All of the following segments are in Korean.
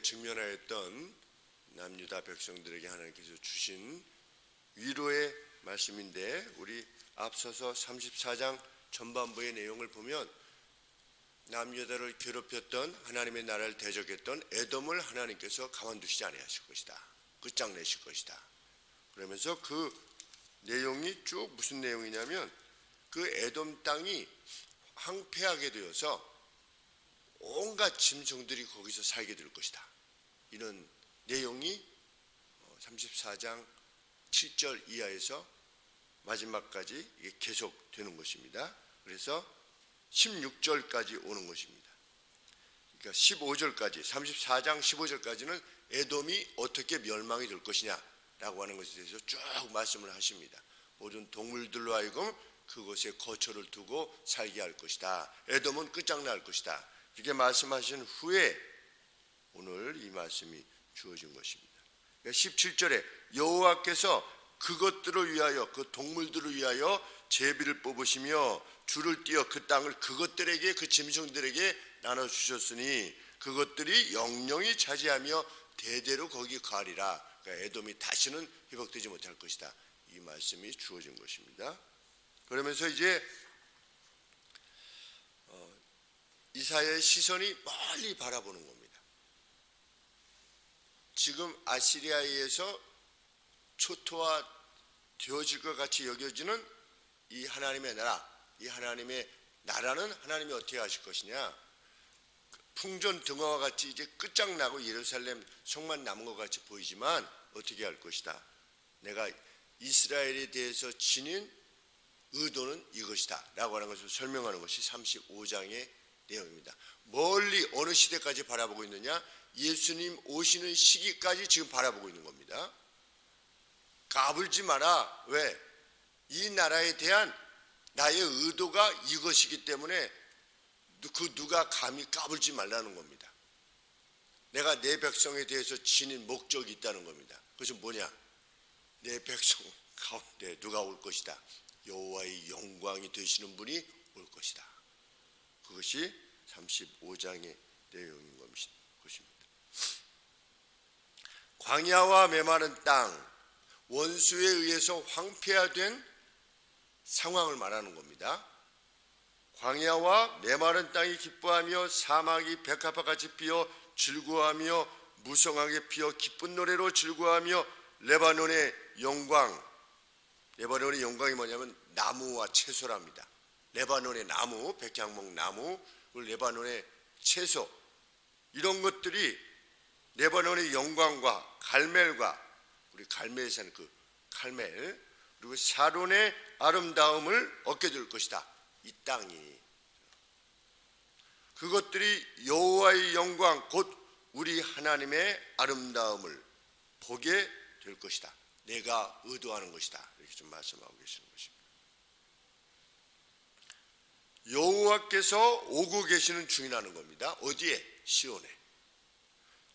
직면하였던 남유다 백성들에게 하나님께서 주신 위로의 말씀인데, 우리 앞서서 34장 전반부의 내용을 보면 남유다를 괴롭혔던, 하나님의 나라를 대적했던 에돔을 하나님께서 가만두시지 아니하실 것이다, 끝장내실 것이다. 그러면서 그 내용이 쭉 무슨 내용이냐면, 그 에돔 땅이 황폐하게 되어서 온갖 짐승들이 거기서 살게 될 것이다, 이런 내용이 34장 7절 이하에서 마지막까지 이게 계속 되는 것입니다. 그래서 16절까지 오는 것입니다. 그러니까 15절까지, 34장 15절까지는 에돔이 어떻게 멸망이 될 것이냐라고 하는 것에 대해서 쭉 말씀을 하십니다. 모든 동물들로 하여금 그곳에 거처를 두고 살게 할 것이다, 에돔은 끝장날 것이다, 이렇게 말씀하신 후에 오늘 이 말씀이 주어진 것입니다. 17절에 여호와께서 그것들을 위하여, 그 동물들을 위하여 제비를 뽑으시며 줄을 띄어 그 땅을 그것들에게, 그 짐승들에게 나눠주셨으니 그것들이 영영이 차지하며 대대로 거기 가리라. 그러니까 에돔이 다시는 회복되지 못할 것이다, 이 말씀이 주어진 것입니다. 그러면서 이제 이사야의 시선이 멀리 바라보는 겁니다. 지금 아시리아에 의해서 초토화 되어질 것 같이 여겨지는 이 하나님의 나라, 이 하나님의 나라는 하나님이 어떻게 하실 것이냐, 풍전등화와 같이 이제 끝장나고 예루살렘 성만 남은 것 같이 보이지만 어떻게 할 것이다, 내가 이스라엘에 대해서 지닌 의도는 이것이다 라고 하는 것을 설명하는 것이 35장의 내용입니다. 멀리 어느 시대까지 바라보고 있느냐, 예수님 오시는 시기까지 지금 바라보고 있는 겁니다. 까불지 마라. 왜? 이 나라에 대한 나의 의도가 이것이기 때문에 그 누가 감히 까불지 말라는 겁니다. 내가 내 백성에 대해서 지닌 목적이 있다는 겁니다. 그것은 뭐냐, 내 백성 가운데 누가 올 것이다, 여호와의 영광이 되시는 분이 올 것이다. 그것이 35장의 내용인 것입니다. 광야와 메마른 땅, 원수에 의해서 황폐화된 상황을 말하는 겁니다. 광야와 메마른 땅이 기뻐하며 사막이 백합화같이 피어 즐거워하며 무성하게 피어 기쁜 노래로 즐거워하며 레바논의 영광, 레바논의 영광이 뭐냐면 나무와 채소랍니다. 레바논의 나무, 백향목 나무, 레바논의 채소, 이런 것들이 레바논의 영광과 갈멜과, 우리 갈멜에 사는 그 갈멜, 그리고 샤론의 아름다움을 얻게 될 것이다, 이 땅이. 그것들이 여호와의 영광, 곧 우리 하나님의 아름다움을 보게 될 것이다, 내가 의도하는 것이다, 이렇게 좀 말씀하고 계시는 것입니다. 여호와께서 오고 계시는 중이라는 겁니다. 어디에? 시온에.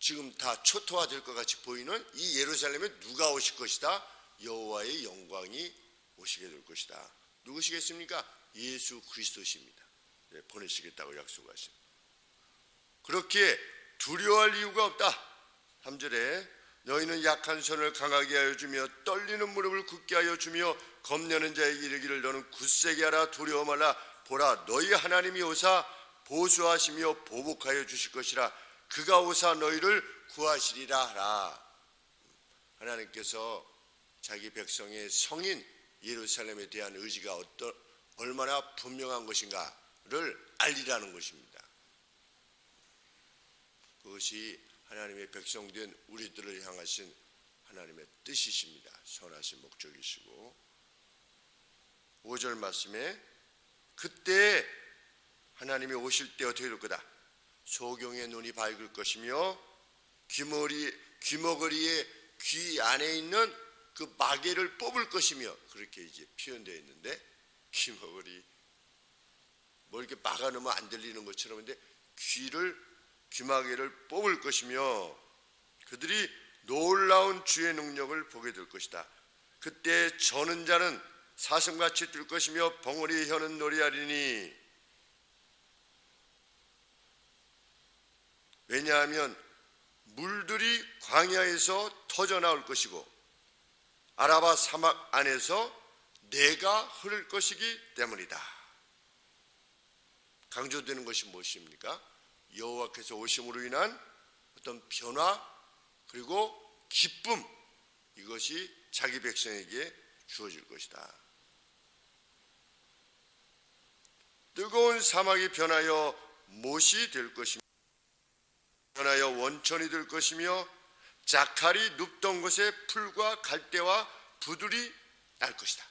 지금 다 초토화될 것 같이 보이는 이 예루살렘에 누가 오실 것이다? 여호와의 영광이 오시게 될 것이다. 누구시겠습니까? 예수 그리스도십니다. 네, 보내시겠다고 약속하신. 그렇게 두려워할 이유가 없다. 3절에 너희는 약한 손을 강하게 하여 주며 떨리는 무릎을 굳게 하여 주며 겁내는 자에게 이르기를 너는 굳세게 하라, 두려워 말라. 보라, 너희 하나님이 오사 보수하시며 보복하여 주실 것이라. 그가 오사 너희를 구하시리라 하라. 하나님께서 자기 백성의 성인 예루살렘에 대한 의지가 얼마나 분명한 것인가를 알리라는 것입니다. 그것이 하나님의 백성된 우리들을 향하신 하나님의 뜻이십니다. 선하신 목적이시고, 5절 말씀에 그때 하나님이 오실 때 어떻게 될 거다? 소경의 눈이 밝을 것이며 귀머거리의 귀 안에 있는 그 마개를 뽑을 것이며, 그렇게 이제 표현되어 있는데, 귀머거리 뭐 이렇게 막아놓으면 안 들리는 것처럼, 근데 귀마개를 뽑을 것이며 그들이 놀라운 주의 능력을 보게 될 것이다. 그때 저는 자는 사슴같이 뛸 것이며 벙어리의 혀는 노래하리니, 왜냐하면 물들이 광야에서 터져 나올 것이고 아라바 사막 안에서 내가 흐를 것이기 때문이다. 강조되는 것이 무엇입니까? 여호와께서 오심으로 인한 어떤 변화 그리고 기쁨, 이것이 자기 백성에게 주어질 것이다. 뜨거운 사막이 변하여 못이 될 것이며 변하여 원천이 될 것이며 자칼이 눕던 곳에 풀과 갈대와 부들이 날 것이다.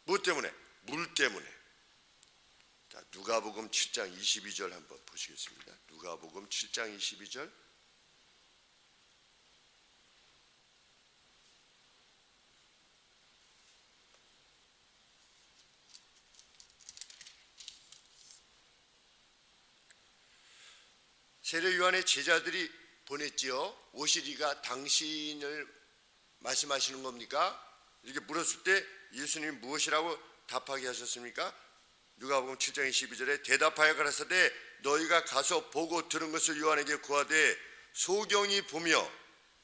무엇 때문에? 물 때문에. 자, 누가복음 7장 22절 한번 보시겠습니다. 누가복음 7장 22절. 세례 요한의 제자들이 보냈지요. 오시리가 당신을 말씀하시는 겁니까? 이렇게 물었을 때 예수님이 무엇이라고 답하게 하셨습니까? 누가복음 7장 22절에 대답하여 가라사대 너희가 가서 보고 들은 것을 요한에게 구하되 소경이 보며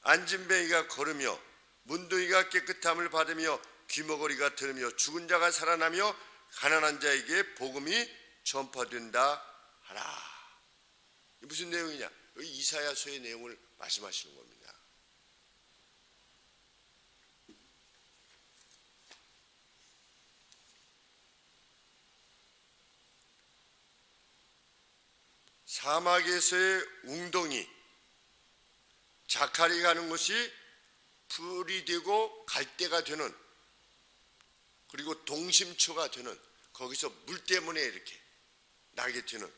안진뱅이가 걸으며 문둥이가 깨끗함을 받으며 귀머거리가 들으며 죽은 자가 살아나며 가난한 자에게 복음이 전파된다 하라. 무슨 내용이냐? 여기 이사야서의 내용을 말씀하시는 겁니다. 사막에서의 웅덩이, 자칼이 가는 것이 풀이 되고 갈대가 되는, 그리고 동심초가 되는, 거기서 물 때문에 이렇게 나게 되는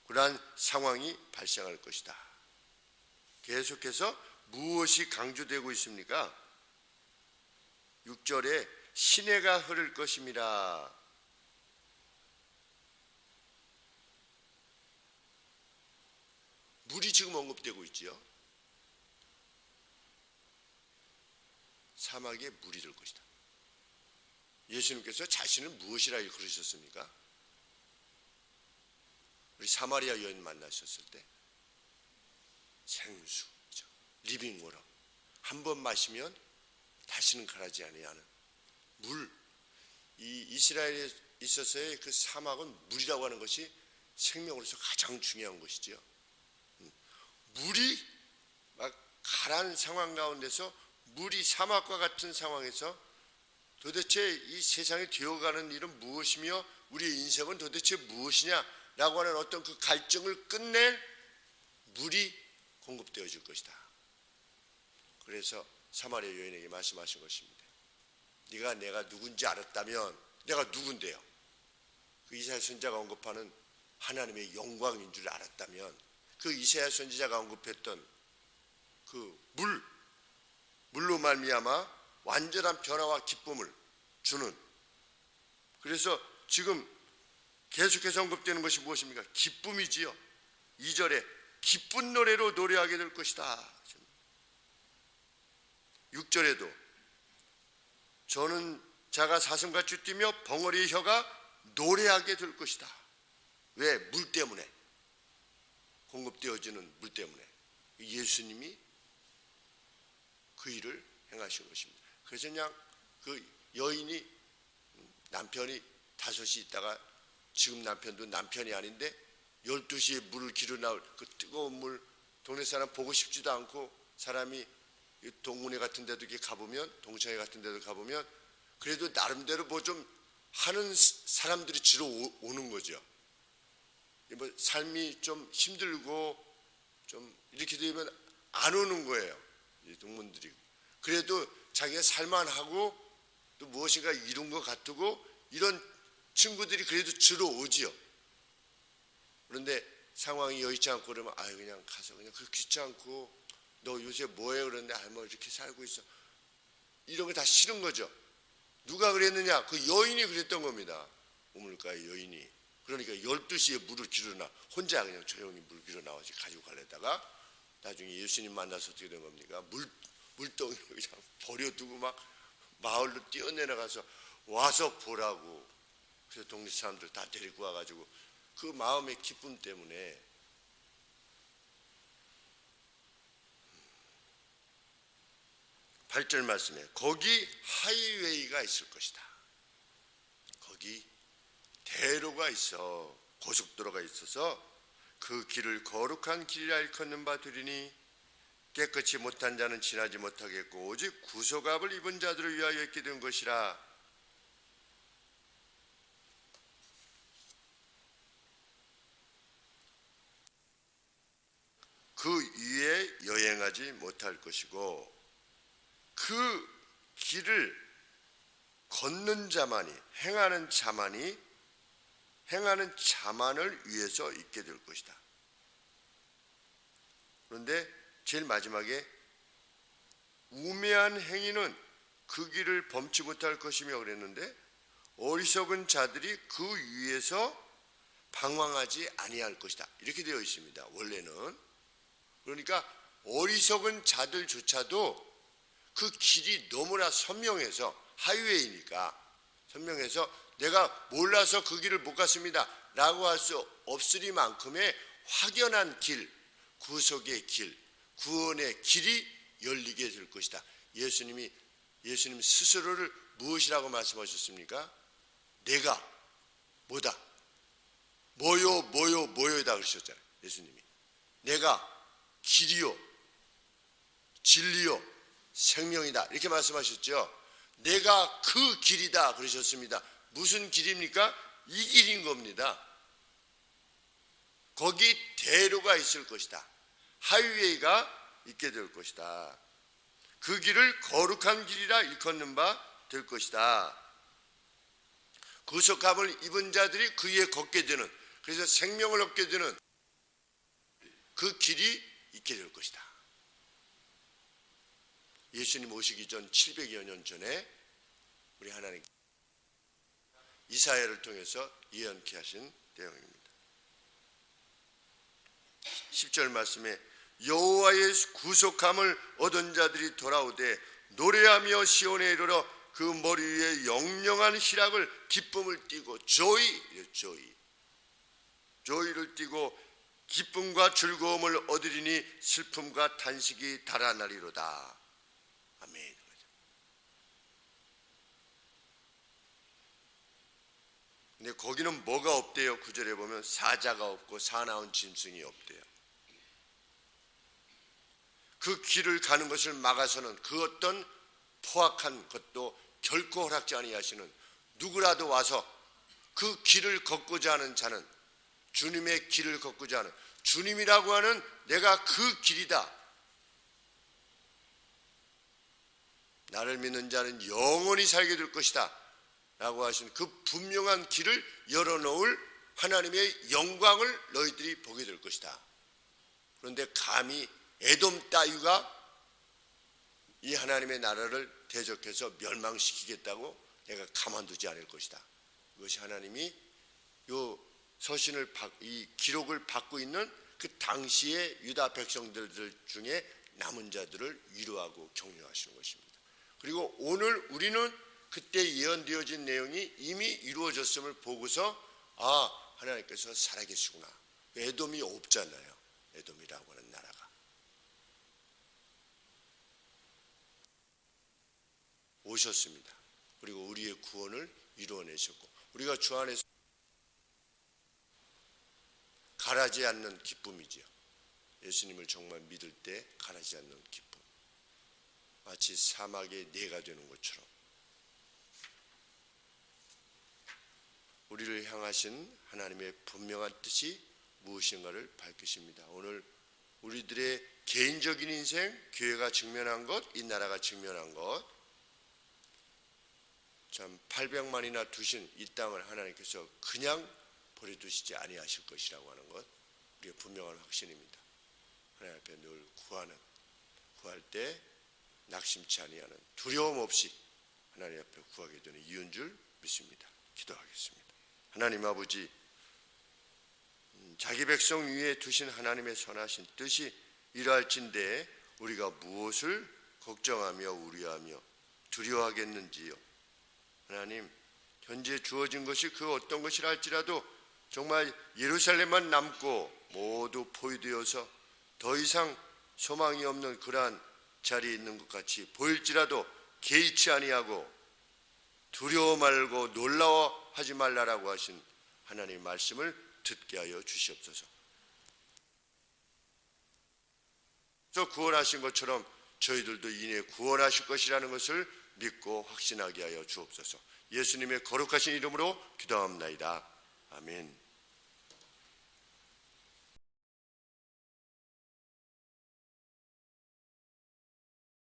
그러한 상황이 발생할 것이다. 계속해서 무엇이 강조되고 있습니까? 6절에 시내가 흐를 것임이라. 물이 지금 언급되고 있지요. 사막에 물이 들 것이다. 예수님께서 자신을 무엇이라 그러셨습니까? 우리 사마리아 여인 만나셨을 때 생수, 리빙워터, 한 번 마시면 다시는 가라지 아니하는 물. 이 이스라엘에 있어서의 그 사막은 물이라고 하는 것이 생명으로서 가장 중요한 것이지요. 물이 막 가라앉은 상황 가운데서 물이 사막과 같은 상황에서 도대체 이 세상에 되어가는 일은 무엇이며 우리의 인생은 도대체 무엇이냐라고 하는 어떤 그 갈증을 끝낼 물이 공급되어질 것이다. 그래서 사마리아 여인에게 말씀하신 것입니다. 네가 내가 누군지 알았다면 내가 누군데요? 그 이사야 선지자가 언급하는 하나님의 영광인 줄 알았다면 그 이사야 선지자가 언급했던 그 물로 말미암아 완전한 변화와 기쁨을 주는, 그래서 지금 계속해서 언급되는 것이 무엇입니까? 기쁨이지요. 2절에 기쁜 노래로 노래하게 될 것이다. 6절에도 저는 자가 사슴같이 뛰며 벙어리의 혀가 노래하게 될 것이다. 왜? 물 때문에, 공급되어지는 물 때문에 예수님이 그 일을 행하신 것입니다. 그래서 그냥 그 여인이 남편이 5시 있다가 지금 남편도 남편이 아닌데 12시에 물을 기르 나올 그 뜨거운 물, 동네 사람 보고 싶지도 않고 사람이 동문회 같은 데도 이렇게 가보면, 동창회 같은 데도 가보면 그래도 나름대로 뭐 좀 하는 사람들이 주로 오는 거죠. 뭐 삶이 좀 힘들고 좀 이렇게 되면 안 오는 거예요, 이 동문들이. 그래도 자기가 살만하고 또 무엇인가 이룬 것 같고 이런 친구들이 그래도 주로 오지요. 그런데 상황이 여의치 않고 그러면 아유 그냥 가서 그냥 그 귀찮고 너 요새 뭐해? 그러는데 아 뭐 이렇게 살고 있어. 이런 거 다 싫은 거죠. 누가 그랬느냐? 그 여인이 그랬던 겁니다. 우물가의 여인이. 그러니까 12시에 물을 기르나 혼자 그냥 조용히 물 기르 나와서 가지고 가려다가 나중에 예수님 만나서 어떻게 된 겁니까? 물덩이를 그냥 버려두고 막 마을로 뛰어내려가서 와서 보라고. 그래서 동네 사람들 다 데리고 와가지고 그 마음의 기쁨 때문에 8절 말씀에 거기 하이웨이가 있을 것이다. 거기 대로가 있어, 고속도로가 있어서 그 길을 거룩한 길이라 일컫는 바 되리니 깨끗이 못한 자는 지나지 못하겠고 오직 구속압을 입은 자들을 위하여 있게 된 것이라. 그 위에 여행하지 못할 것이고 그 길을 걷는 자만이 행하는 자만을 위해서 있게 될 것이다. 그런데 제일 마지막에 우매한 행위는 그 길을 범치 못할 것이며 그랬는데 어리석은 자들이 그 위에서 방황하지 아니할 것이다. 이렇게 되어 있습니다. 원래는. 그러니까 어리석은 자들조차도 그 길이 너무나 선명해서 하이웨이니까 선명해서 내가 몰라서 그 길을 못 갔습니다 라고 할 수 없으리만큼의 확연한 길, 구속의 길, 구원의 길이 열리게 될 것이다. 예수님 스스로를 무엇이라고 말씀하셨습니까? 내가 뭐다? 뭐요다 그러셨잖아요. 예수님이 내가 길이요 진리요 생명이다 이렇게 말씀하셨죠. 내가 그 길이다 그러셨습니다. 무슨 길입니까? 이 길인 겁니다. 거기 대로가 있을 것이다. 하이웨이가 있게 될 것이다. 그 길을 거룩한 길이라 일컫는 바 될 것이다. 구속함을 입은 자들이 그 위에 걷게 되는, 그래서 생명을 얻게 되는 그 길이 있게 될 것이다. 예수님 오시기 전 700여 년 전에 우리 하나님 이사야를 통해서 예언케 하신 내용입니다. 10절 말씀에 여호와의 구속함을 얻은 자들이 돌아오되 노래하며 시온에 이르러 그 머리 위에 영영한 희락을 기쁨을 띠고 조이를 띠고 기쁨과 즐거움을 얻으리니 슬픔과 탄식이 달아나리로다. 아멘. 근데 거기는 뭐가 없대요? 9절에 보면 사자가 없고 사나운 짐승이 없대요. 그 길을 가는 것을 막아서는 그 어떤 포악한 것도 결코 허락지 아니하시는, 누구라도 와서 그 길을 걷고자 하는 자는, 주님의 길을 걷고자 하는, 주님이라고 하는 내가 그 길이다, 나를 믿는 자는 영원히 살게 될 것이다 라고 하신 그 분명한 길을 열어놓을 하나님의 영광을 너희들이 보게 될 것이다. 그런데 감히 에돔 따위가 이 하나님의 나라를 대적해서 멸망시키겠다고 내가 가만두지 않을 것이다. 이것이 하나님이 요 서신을 이 기록을 받고 있는 그 당시의 유다 백성들 중에 남은 자들을 위로하고 격려하시는 것입니다. 그리고 오늘 우리는 그때 예언되어진 내용이 이미 이루어졌음을 보고서 하나님께서 살아계시구나. 에돔이 없잖아요. 에돔이라고 하는 나라가. 오셨습니다. 그리고 우리의 구원을 이루어내셨고 우리가 주 안에서 가라지 않는 기쁨이죠. 예수님을 정말 믿을 때 가라지 않는 기쁨. 마치 사막의 내가 되는 것처럼 우리를 향하신 하나님의 분명한 뜻이 무엇인가를 밝히십니다. 오늘 우리들의 개인적인 인생, 교회가 직면한 것, 이 나라가 직면한 것, 참 800만이나 두신 이 땅을 하나님께서 그냥 버려두시지 아니하실 것이라고 하는 것, 우리의 분명한 확신입니다. 하나님 앞에 늘 구할 때 낙심치 아니하는, 두려움 없이 하나님 앞에 구하게 되는 이유인 줄 믿습니다. 기도하겠습니다. 하나님 아버지, 자기 백성 위에 두신 하나님의 선하신 뜻이 이러할진대 우리가 무엇을 걱정하며 우려하며 두려워하겠는지요. 하나님, 현재 주어진 것이 그 어떤 것이라 할지라도 정말 예루살렘만 남고 모두 포위되어서 더 이상 소망이 없는 그러한 자리에 있는 것 같이 보일지라도 개의치 아니하고 두려워 말고 놀라워하지 말라라고 하신 하나님의 말씀을 듣게 하여 주시옵소서. 저 구원하신 것처럼 저희들도 이내 구원하실 것이라는 것을 믿고 확신하게 하여 주옵소서. 예수님의 거룩하신 이름으로 기도합나이다. 아멘.